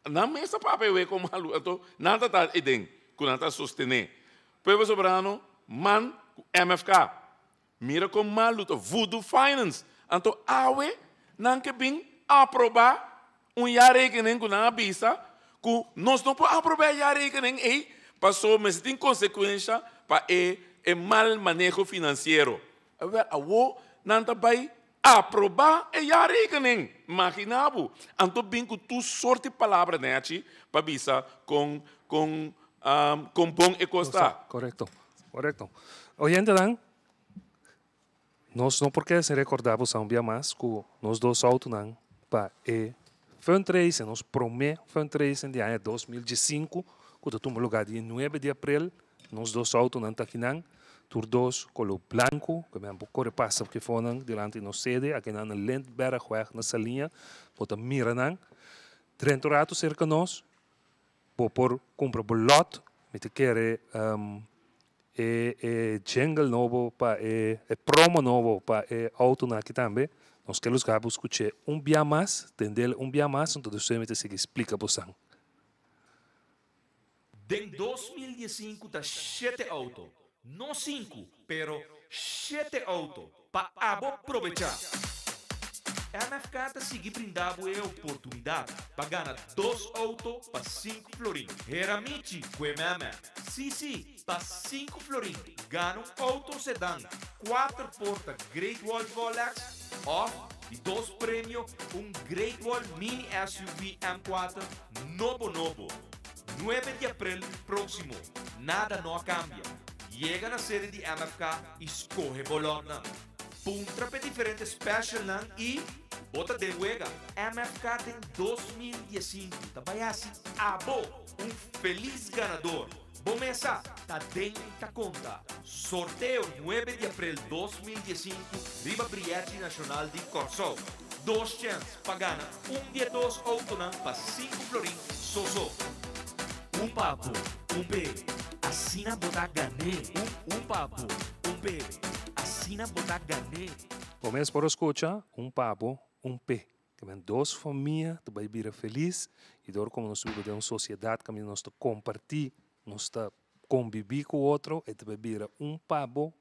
Não me está papia com malo. Então, não está idem, que não está sostener. Povo soberano, man, MFK. Mira com malo, Voodoo Finance. Então, we não que bem aprovar rekening com a visa, que nós não podemos aprovar rekening e passou, mas tem consequência para o mal manejo financeiro. Não vai aprovar a rekening. Imaginava. Então, bem que tu sorte palavra neti para visa com bom e costa. Correto. Oyente, dan, nós não porque se recordamos um dia mais que nós dois autos não para fundraising, nós promete fundraising de ano 2015, que tomamos lugar dia 9 de abril, nós dois autos não aqui não, dois colo blanco, que me corre passa porque foram delante nos sede, aqui na Lindbergweg na salinha, bota mira não, 30 ratos cerca nós, por comprar bolot, me te quer jingle novo para promo novo para auto aqui também. Nós queremos escutar dia mais, entender dia mais, então você me explica para você. Em 2015 tá 7 autos, não 5, pero 7 autos para aproveitar. A MFK tá seguir brindando a oportunidade para ganhar 2 autos para 5 florins. Era Michi, Guemama. Sim, para 5 florins. Ganha um auto sedã, 4 portas Great Wall Rolex, ou de 2 prêmios, Great Wall Mini SUV M4 novo. 9 de abril próximo. Nada não cambia. Chega na sede de MFK e escorre bolona. Puntra para diferentes special e bota de huega. MFK tem 2015. Tabayasi abo. Feliz ganador. Bomessa, tá dentro da conta. Sorteio 9 de abril 2015. Riba Briete Nacional de Corsou. 2 chances para ganhar. Dia 2 autonam para 5 florins. Soso. Papo, B. Assina botar ganê. Papo, P. Assina botar ganê. Começa por escutar papo, P. Que vem duas famílias, tu vai vir feliz. E dor como nós vivemos em uma sociedade, que nós compartilhamos, nós conviver com o outro, e tu vai vir papo,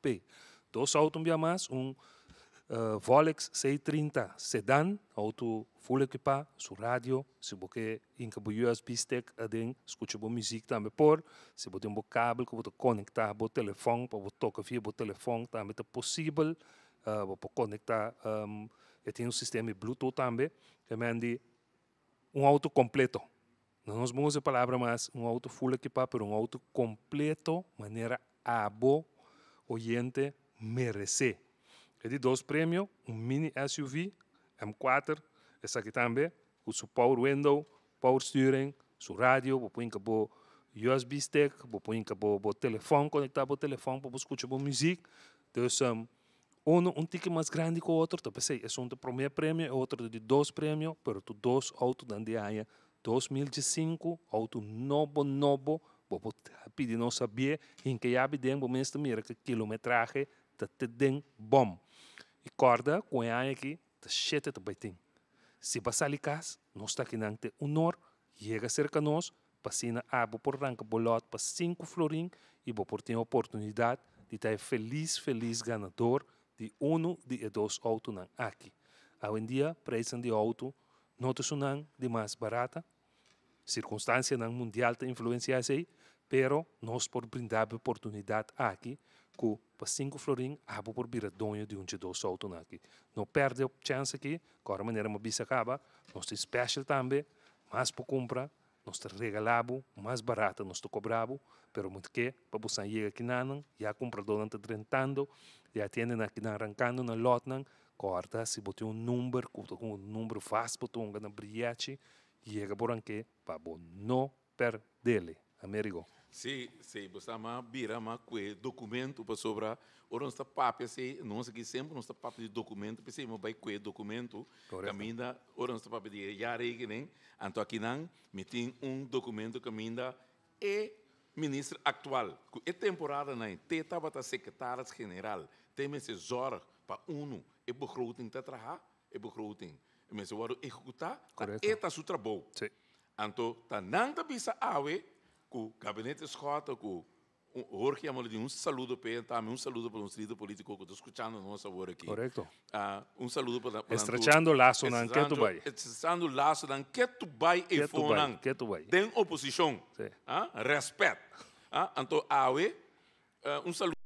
P. Dois autos mais, Volex 630 sedan, auto full equipado, su rádio, se você inca bo USB stick, adem, escuta bo música também por, se você tem bo cabo que você conectar bo telefone, para você tocar via bo telefone, também é possível, você conectar, e tem sistema Bluetooth também, que mande auto completo. Não nós vamos usar a palavra mais auto full equipado, mas auto completo, maneira abo, oyente, merece. É de dois prêmios, mini SUV, M4, essa aqui também, com seu power window, power steering, seu rádio, você põe o USB stick, você põe o telefone, conectar o telefone para escutar a música. Então, um ticket mais grande que o outro, então, pensei, é um do primeiro prêmio, outro de dois prêmios, mas tu dois autos de ano 2005, auto novo, você pedir não saber, em que já bem, você mesmo mira que quilometragem, te den bom. E corda, com a aqui, te chete te baiting. Se passar ali casa, nós está aqui nante honor, chega cerca nós, passina abo por ranca bolot para 5 florim e por ter a oportunidade de estar feliz ganador de de dois autos aqui. Hoje em dia, preço de auto não é de mais barata, circunstância mundial te influencia aí, pero nós por brindar a oportunidade aqui, que para 5 florim, abo por vir a dono de de dois autos aqui. Não perde a chance aqui, agora maneira uma bisa acaba, nós temos special também, mais por compra, nós te regalamos, mais barata nós te cobramos, pero muito que, para você chegar aqui não, já comprador não te rentando, já tem aqui arrancando na lot não, corta, se botar número, com número fácil, botar na brilhante, chega por aqui, para não perder. Amerigo. Sim, você vira que documento para sobrar, ou não está papo, não sei que sempre não está papo de documento, pensei mas vai que documento, caminha, ou não está papo de já reguem, então aqui não, me tem documento caminha e ministro atual, que é temporada não, te estava a secretária geral, tem esse zorg para e begroting te trabalhar, e begroting, mas o executar, é tá seu trabalho, então tá não tá bisa awe o gabinete escota, com Jorge Amolim, saludo para ele, também saludo para líder político que está escutando nossa voz aqui. Correto. Saludo para estrechando laço na que tu vai. Estrechando laço na que tu vai e fonan. Que tu vai. Tem oposição. Respeito. Então, awe, saludo.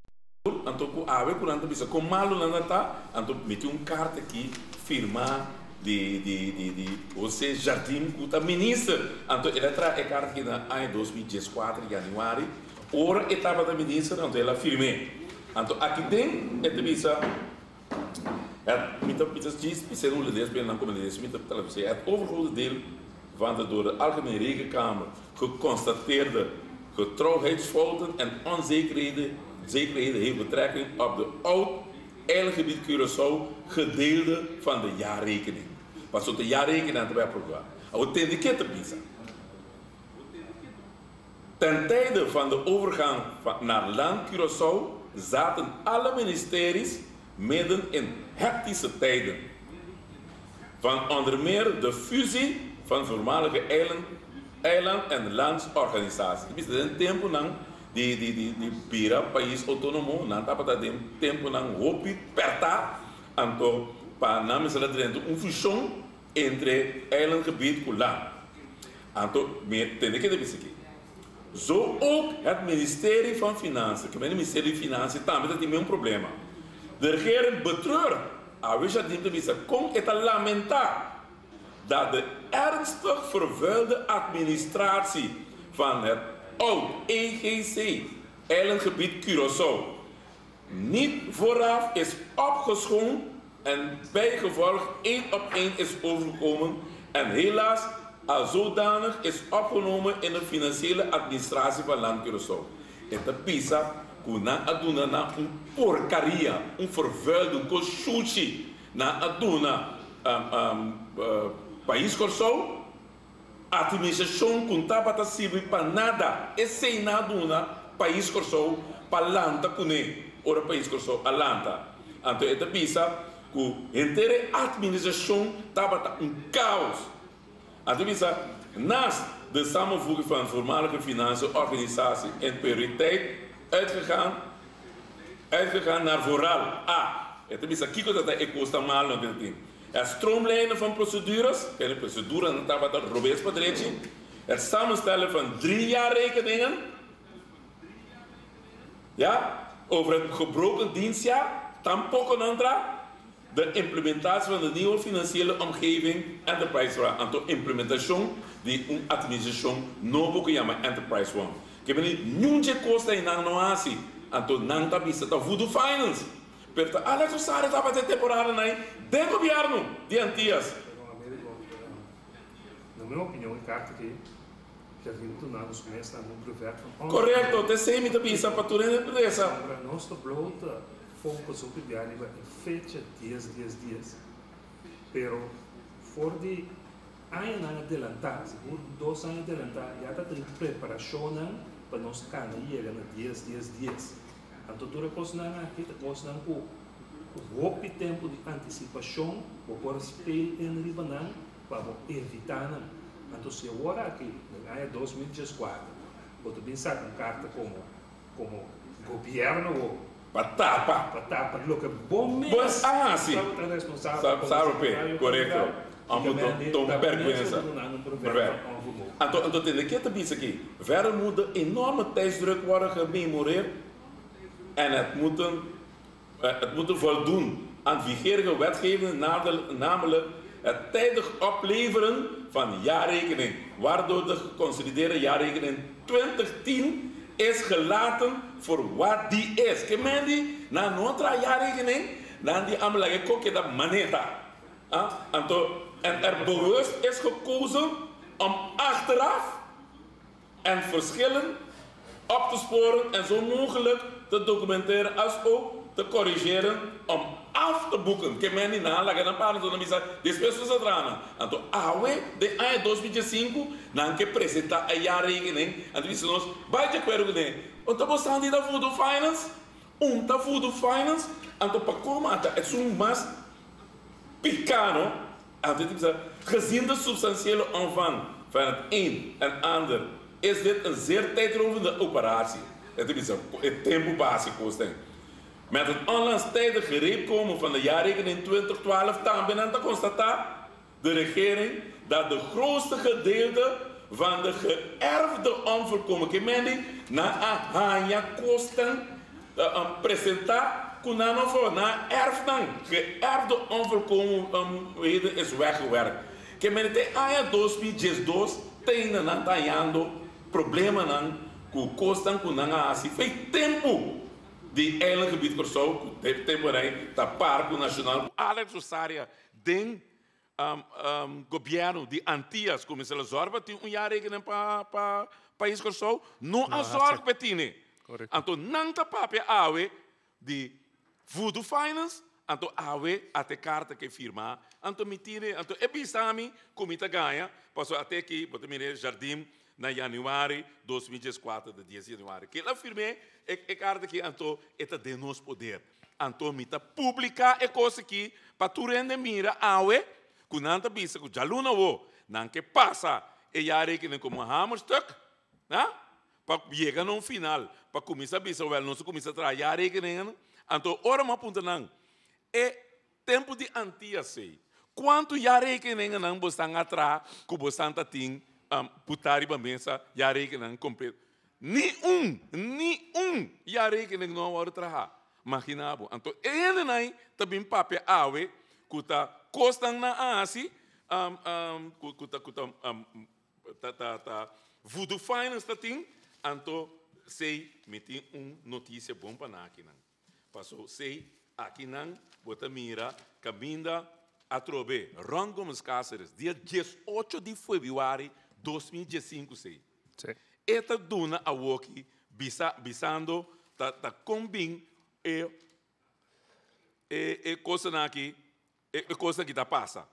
Então, com awe, quando bisa com malo na tá, então meti carta aqui, firmar de você jardim que está ministro, então ele traz a carta aqui na em 2014 janeiro, ora etapa da ministra, então ela firme, então aqui tem esta visa, muitas diz, precisa ledes bem na comunidade, muitas televisão, é overgrote deel van de door de algemene rekenkamer geconstateerde getrouwheidsfouten en onzekerheden heeft betrekking op de oud-eilandgebied Curaçao gedeelte van de jaarrekening. Wat zo de jaarrekening aan het webprogramma. Hoe ten de kettenpisa. Ten tijde van de overgang naar land Curaçao zaten alle ministeries midden in hectische tijden. Van onder meer de fusie van voormalige eiland- en landsorganisaties. Dus in tempo lang die Pira, país autónomo, na tapa de tempo lang hopi perta, anto para names la dentro fusão entre eilandgebied en land. Anto meer ten que deve seguir. Zo ook het ministerie van Financiën. Het ministerie van Financiën também tem um problema. De regering betreurt, a wisha dient te kom het lamentar dat de ernstig vervuilde administratie van het oud-EGC, eilandgebied Curaçao, niet vooraf is opgeschoond en bijgevolg 1 op 1 is overgekomen en helaas als zodanig is opgenomen in de financiële administratie van land Curaçao. En de PISA, kuna aduna na porcaria, vervuilde kosuchi, na aduna país Curaçao, administração com tabata serve para nada. É sem nada uma país corso para lanta cune, ora país corso alanta. Então é bisa que inteira administração tabata caos. Então bisa nas de samenvoeging van voormalige financiën organisatie en prioriteit uitgegaan naar vooral A. Het is een kiko dat hij kost aan maal nog in. Het stroomlijnen van procedures, de procedure en dat wat er Roberts Padretje, het samenstellen van 3 jaarrekeningen, ja, over het gebroken dienstjaar, tampoco contra de implementatie van de nieuwe financiële omgeving Enterprise One. En de implementatie die een administratie no boeken jammer Enterprise One. Ik heb niet nieuwtje kosten in Nanoasi. En toen nanta bisa ta Voodoo Finance. Perto Alex Osare tava de temporada nai de governo de Antias. Na minha opinião, carta que já viu do nada os começos no projeto. Correto, te sei me ta bisa para tu render presa. Nós to blota foco sobre diário em fecha dias. Pero for de anos adelantar, por 2 anos adelantar, já está em preparação para nós canal chegar na dias. Então, toda coisa aqui, coisa com o tempo de antecipação, para pôr espelho em Ribanan, para evitar. Então, se agora aqui, no ano 2014, você pensar com carta como governo, para tapa, lo que bom mesmo. Sim. Sabe, correto. Então, vergonha. Então, tem que te aqui. Verder moet de enorme tijdsdruk worden gememoreerd. En het moet voldoen aan vigerige wetgeving, namelijk het tijdig opleveren van jaarrekening, waardoor de geconsolideerde jaarrekening 2010 is gelaten voor wat die is. Kemen die na notre jaarrekening, dan die amlage kokje dat maneta. En er bewust is gekozen om achteraf en verschillen op te sporen en zo mogelijk te documenteren als ook te corrigeren om af te boeken. Que men na la gran parte da misa después de Sadrana. Então, de ano 2005, não que apresentar a jaarrekening. Então, isso nós vai de acordo com ele. Então, você está da Voodoo Finance, da Voodoo Finance. Então, para como é mais picano. Então, gezien de substantiële omvang van het een en ander, is dit een zeer tijdrovende operatie. Het is het tempo basisch. Met het onlangs tijdig gereedkomen van de jaarrekening 2012 dan te constateren de regering dat de grootste gedeelte van de geërfde onvolkomen gemeening na een kosten presentaat kunnen voor na erfdang. Geërfde onvolkomenheden is weggewerkt. Gemeente aya 2012 tenen aan tayando problemen aan ku kosten ku nanga asi fei tempo die eigen gebied Curaçao temporei ta parco nacional Alex Osaria den governo de Antillas como se zorba tem jaarrekening para país Curaçao não a zorg betine. Então não ta papel awe de Voodoo Finance. Então, até carta que firma, então mitire, então episami comita ganha, passou até aqui, botar mire jardim na januário 2014 de 10 de januário. Que ela firme é carta que então eta de nos poder. Então mita publicar é coisa aqui para tu rende mira awe, kunanta bisa ku jaluna wo, nan que passa e jare que nem como hammerstuk, né? Para chegar no final, para começar bisa wel não se começa a trabalhar que nem, então ora uma ponta não. É tempo de Antillas. Quanto jaarrekening não bostan atrás, que bostan tating putari bambensa jaarrekening completo. Ni jaarrekening não hora traha. Imaginabo. Então, ele não também papel awe, que tá costan na asi, Voodoo Finance tating, então sei meter notícia bom para naqui não. Passou sei aqui não bota mira, caminda a trobe, Ron Gomes Cáceres, dia 18 de fevereiro de 2015. Sim. Esta duna a woki, bisando, ta combin e coisa aqui, coisa que ta passa.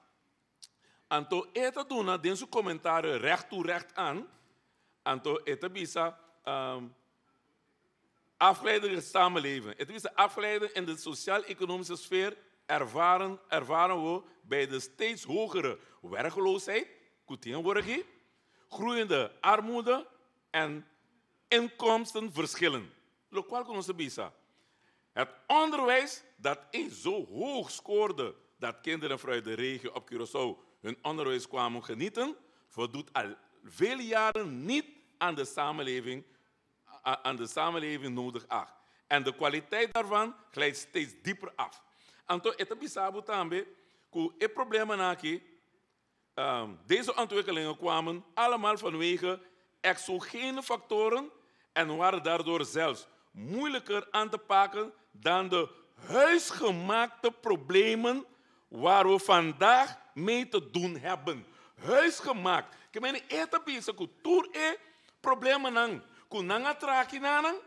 Anto eta duna den su comentário recht toe recht aan. Anto eta bisa afleiden in de samenleving. Het is afleiden in de sociaal-economische sfeer ervaren we bij de steeds hogere werkloosheid, groeiende armoede en inkomstenverschillen. Lokaal kunnen ze bisa. Het onderwijs dat eens zo hoog scoorde dat kinderen vanuit de regio op Curaçao hun onderwijs kwamen genieten, voldoet al vele jaren niet aan de samenleving nodig acht. En de kwaliteit daarvan glijdt steeds dieper af. En toch, het is tambe, het probleem is deze ontwikkelingen kwamen allemaal vanwege exogene factoren en waren daardoor zelfs moeilijker aan te pakken dan de huisgemaakte problemen waar we vandaag mee te doen hebben. Huisgemaakt. Ik meen, het is een cultuur problemen nang. Kunang atraki nanang,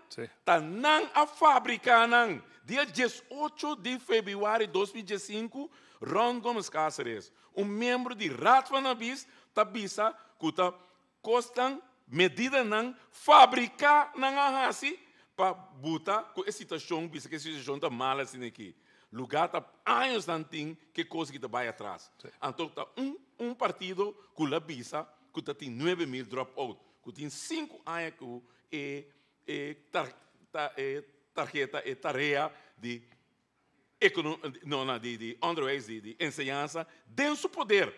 tanang a fabrica nang. Dia 18 de februari 2005, Ron Gomes Cáceres, membro de Raad van Abis, tabisa, kuta costan medida nang fabrica nang ahasi, pa buta, ku situação, bisa que situação tá mala assim aqui. Lugar tá anos tanting que coisa que tá vai atrás. Então tá partido que la bisa, que tá tem 9.000 dropout, que tem 5 anos que tarjeta e tarefa de onderwijs, de enseñanza, den su poder.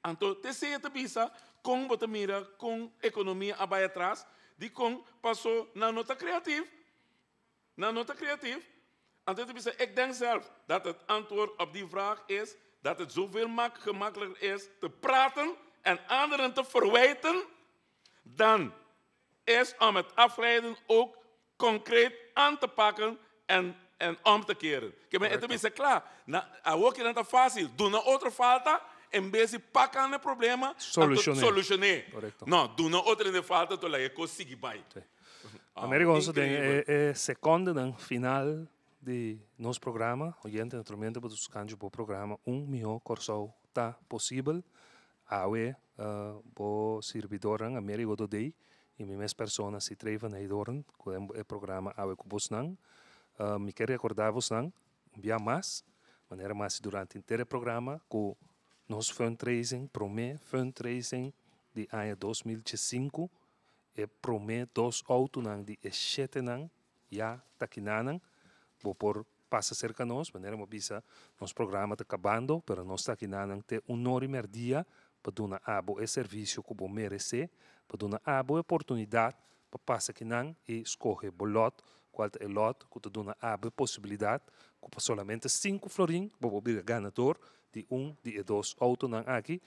Então, terceira bisa, com botamira, com economia abai atrás, de com passou na nota creatief. Na nota creatief. Então, ik denk zelf dat het antwoord op die vraag is dat het zoveel gemakkelijker is te praten en anderen te verwijten dan is om het afleiden ook concreet aan te pakken en om te keren. Het is klaar. Ook in het fácil. Doe een outra falta en bezig pakken het probleem en solucioneren. No, doe een outra falta tot je consigue bij. Amerikaanse ding is seconde final de nos programa. Oyente naturalmente para os canjos do programa milhão Curaçao tá possível. Awe bo servidor Amerika do day. E minhas pessoas se trevam aí doren com o programa Awe Kubus nang. Me quero recordar vos nang via mais, maneira mais durante o inteiro programa com nos fundraising, fundraising de ano 2005 e promet 2 autos nang de 7 nang já taquinanang, bo por passa cerca nós, maneira mobisa nos programa tá acabando, pero nós taquinanang te hora e meia dia para dar abo e serviço que bo merece, para dar abo oportunidade para passar aqui nang e escolher bolot, qual é o lot, que te dá abo possibilidade, que solamente 5 florin, bo vir ganador de de 2 autos nang aqui,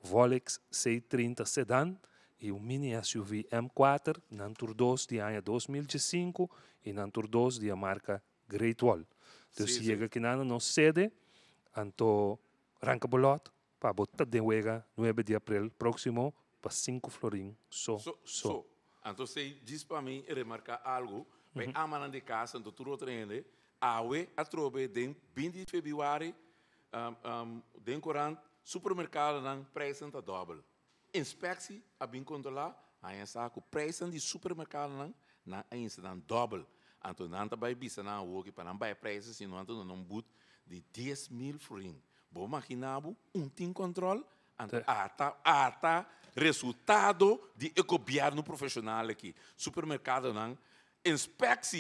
Volks C30 sedan e mini SUV M4, nan tur 2 de ano 2005 e nan tur 2 de marca Great Wall. Então, se chega aqui na nossa sede, então, arranca bolot, para botar de huega 9 de abril próximo para 5 florin só. Então, você diz para mim remarcar algo, vai amanhã de casa, então tudo treine, awe a trobe den 20 de februari, den corant supermercado nang preço tá double. Inspectie a bem controlar, aí está com preço de supermercado nang na ainda dan double. Então, não tá vai bisa na hoje para não vai preço, senão não boot de 10.000 florin. Bom, imaginavo tem controle, ata resultado de governo profissional aqui. Supermercado não,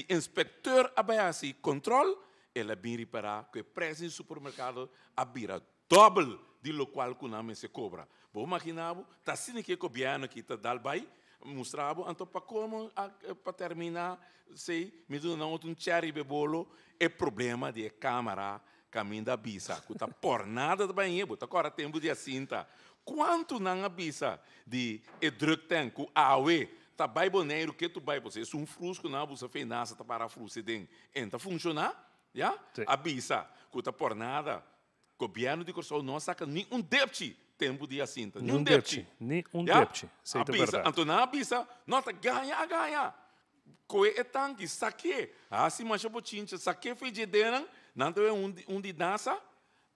inspector abaixo controle, ela vem reparar que o preço do supermercado abira double de lo qual que não se cobra. Bom, imaginavo, tá assim que o governo aqui tá dal vai mostrava, então para como para terminar, sei, me dá um cherry bebolo, é problema de câmera caminho da bisa, que tá por nada de banheiro, tá agora tempo de cinta. Quanto não a bisa de druk tem com awe, tá bem boneiro que tu vai você, um frusco não você fez nada, tá para frusco den, enta funcionar, já? A bisa, que tá por nada, governo de Curaçao não saca nem débito tempo de cinta, nem débito, sei a bisa, então na bisa, não tá ganha. Coe é tanque, saque, assim mas eu vou tinha, saque foi de dentro. Não é de dança,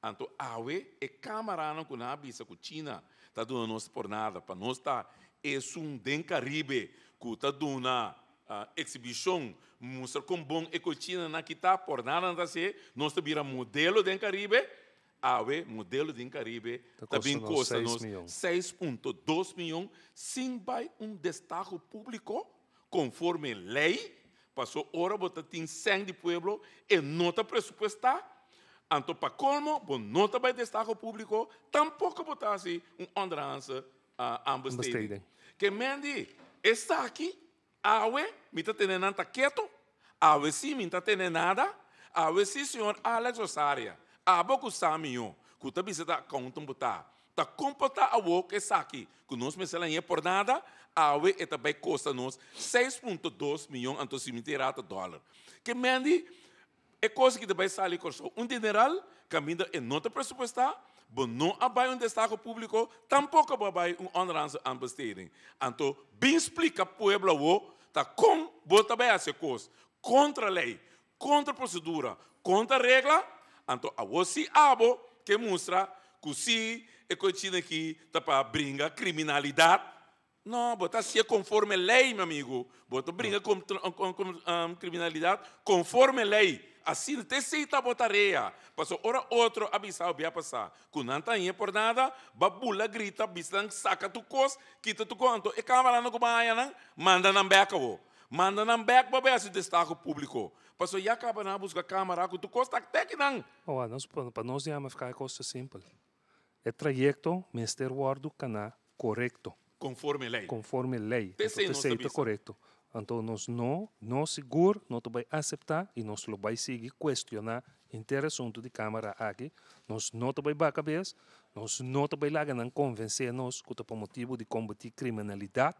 Anto awe e camarano com a bisa com China tá dando nós por nada para nós tá é den Caribe que tá dando exibição mostra como bom é com China na que tá por nada tá se nós tá vira modelo den Caribe awe modelo den Caribe também custa nós 6,2 milhões sem vai destaque público conforme lei passou hora botar tem 100 de pueblo e nota presupuestar. Anto para colmo, bom nota vai destaque público, tampouco botar assim ondrança ambesteding. Que mendi, está aqui, awe, me tá tendo nada quieto, awe sim, me tá tendo nada, awe sim, senhor Alex Osaria, aboco samio, que tá visita contam botar, tá comportar a wo que está aqui, que nós me selam por nada, awe e também custa nos 6,2 milhões anto cemitério $. Que mendi, é coisa que também sai com dineral, caminha em nota presupuestar, mas não há destaque público, tampouco há honrança ambesteding. Então, bem explica para o povo, tá como bota bem essa coisa, contra a lei, contra a procedura, contra a regra, então, a você abo que mostra que se é coisa aqui, tá para brincar criminalidade, não, bota se é conforme a lei, meu amigo, bota brinca com criminalidade, conforme a lei. Assim, até se está botareia. Passou hora outro avisar, vai passar. Quando não está aí por nada, babula grita, bislang saca tu cos, quita tu conto. E câmera não vai não, manda na beca o. Manda na beca para ver se destaque público. Passou já acaba na busca câmera, que tu costa até que não. Oh, nós para nós já ficar coisa simples. É trajeto, Mr. Ward, cana correto. Conforme lei. Conforme lei. Então, correto. Então, nós não seguro, não vai aceitar e nós vai seguir questionar inteiro assunto de Câmara aqui. Nós não vai para a cabeça, nós não vai lá convencer-nos que por motivo de combater criminalidade,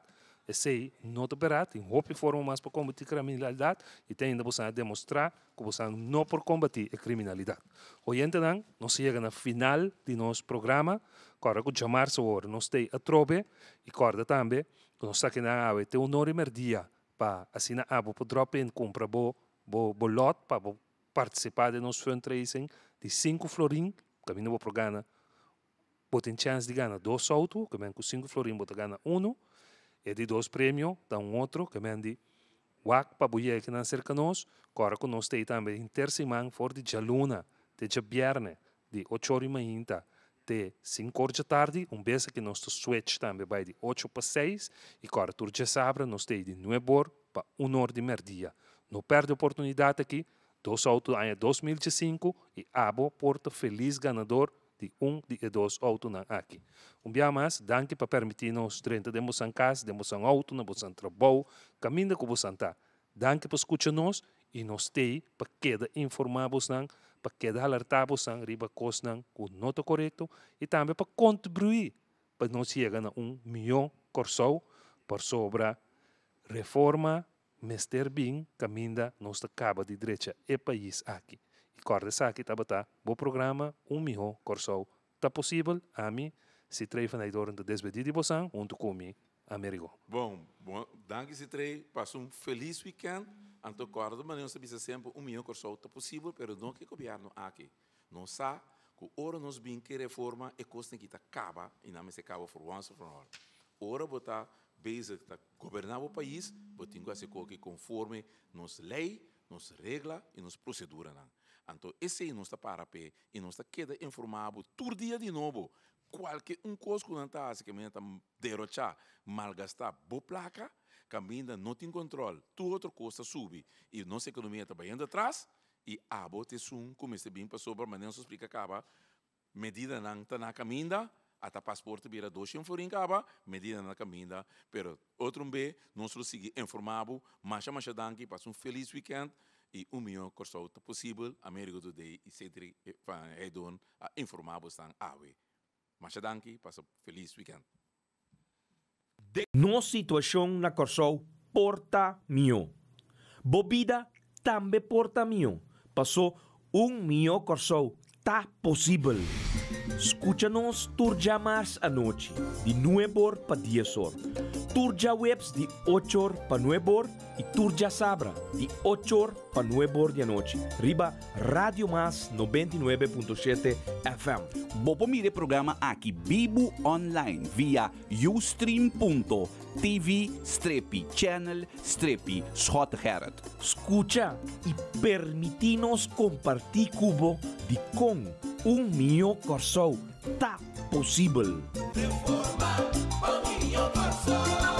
e sei, não te barato, em roupa forma mais para combater criminalidade e tem ainda você demonstrar que você não por combater a criminalidade. Hoje então, nós chegamos no final de nosso programa, agora que chamar-se agora, nós temos a trobe e agora também, nós estamos aqui na água, tem hora e meio para assinar a para drop in compra bo lot para participar de nosso fundraising de 5 florim, caminho para ganhar, tem chance de ganhar 2 autos, que com 5 florim você ganha 1, e de 2 prêmios, dá outro, que de wak para boiar que não cerca nós, agora que nós temos também intersemana for de jaluna, de viernes, de 8h30, de 5 da tarde, vez que nós switch também vai de 8 para 6, e agora turja sábado nós temos de 9h para 1h de meio-dia. Não perde a oportunidade aqui, 2 autos em 2005 e abo porta feliz ganador de 1 e 2 autos aqui. Dia mais, danke para permitir-nos 30 de moção casa, de moção auto, de moção trabalho, caminho que você está. Danke por escutar-nos e nós temos para queda informados para queda alertados riba coisa com nota correto e também para contribuir para nós chegar a 1 milhão corso por sobre reforma Mr. Bing caminha nossa cabo de direita e país aqui. E corda aqui está o programa 1 milhão corso. Está possível a mim se três vanidores de despedir de você junto comigo, Amerigo. Bom, danke se três, passou feliz weekend. Então, corda, mas nós sabemos sempre 1 milhão corso está possível, mas não que o governo aqui. Não sabe que ora nós bem que reforma e costa que está acaba e não se acaba for once for all. Ora botar base para governar o país, botem que se conforme nossa lei, nossa regra e nossa procedura. Então, esse é nosso parapé e nossa queda informado todo dia de novo. Qualquer coisa que não está, se que está derrochar, malgastar, boa placa, caminha não tem controle, tu outra coisa sube e nossa economia está bem atrás e a bote sum, como este bem passou, mas não se explica acaba, medida não está na caminha, até passaporte vira 200 florim acaba, medida na caminha, pero outro bem, nós lo seguir informado, mas danke, passa feliz weekend e 1 milhão corso está possível, América Today e Cedric Edon informados estão awe. Mas danke, passa feliz weekend. Nossa situação na Corsol porta mio. Bobida também porta mio. Passou 1 milhão Corsol. Tá possível. Escucha-nos turja mais à noite, de 9h para 10h. Turja webs de 8h para 9h y Turja Sabra, de 8 para 9 de la noche. Riba Radio Más 99.7 FM. Bopo mire programa aqui Bibo Online via ustream.tv/channel/Schotgerrit. Escucha y permitinos compartir cubo de con un mio corso ta posible. Reforma, un mio corso.